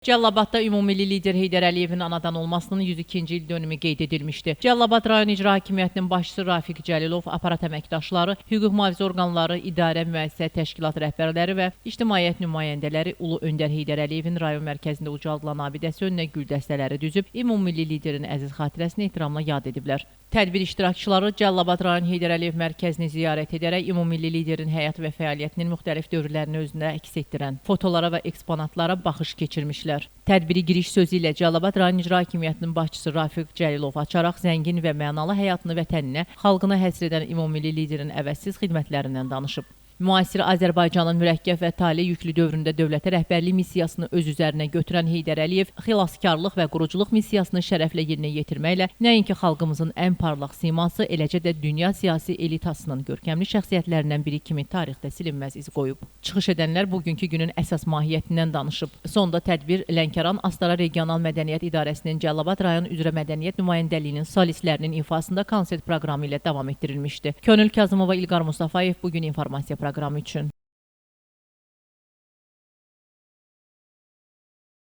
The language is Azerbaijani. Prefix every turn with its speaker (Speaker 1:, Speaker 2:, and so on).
Speaker 1: Cəlilabadda ümummilli lider Heydər Əliyevin anadan olmasının 102-ci il dönümü qeyd edilmişdi. Cəlilabad rayon icra hakimiyyətinin başçısı Rafiq Cəlilov, aparat əməkdaşları, hüquq mühafizə orqanları, idarə, müəssisə, təşkilat rəhbərləri və ictimaiyyət nümayəndələri Ulu Öndər Heydər Əliyevin rayon mərkəzində ucaldılan abidəsi önünə gül dəstələri düzüb, ümummilli liderin əziz xatirəsini ehtiramla yad ediblər. Tədbir iştirakçıları Cəlilabad rayon Heydər Əliyev mərkəzini ziyarət edərək ümummilli liderin həyat və fəaliyyətinin müxtəlif dövrlərini özündə əks etdirən fotolara və eksponatlara baxış keçirmişlər. Tədbiri giriş sözü ilə Cəlilabad rayon icra hakimiyyətinin başçısı Rafiq Cəlilov açaraq zəngin və mənalı həyatını vətəninə, xalqına həsr edən ümummilli liderin əvəzsiz xidmətlərindən danışıb. Müasir Azərbaycanın mürəkkəb və taley yüklü dövründə dövlətə rəhbərlik missiyasını öz üzərinə götürən Heydər Əliyev xilaskarlıq və quruculuq missiyasını şərəflə yerinə yetirməklə nəinki xalqımızın ən parlaq siması, eləcə də dünya siyasi elitasının görkəmli şəxsiyyətlərindən biri kimi tarixdə silinməz iz qoyub. Çıxış edənlər bugünkü günün əsas mahiyyətindən danışıb. Sonda tədbir Lənkəran Astara Regional Mədəniyyət İdarəsinin Cəlilabad rayon üzrə mədəniyyət nümayəndəliyinin solistlərinin ifasında konsert proqramı ilə davam etdirilmişdi. Könül Kazımova, İlqar Mustafayev bugün informasiya proqramı üçün.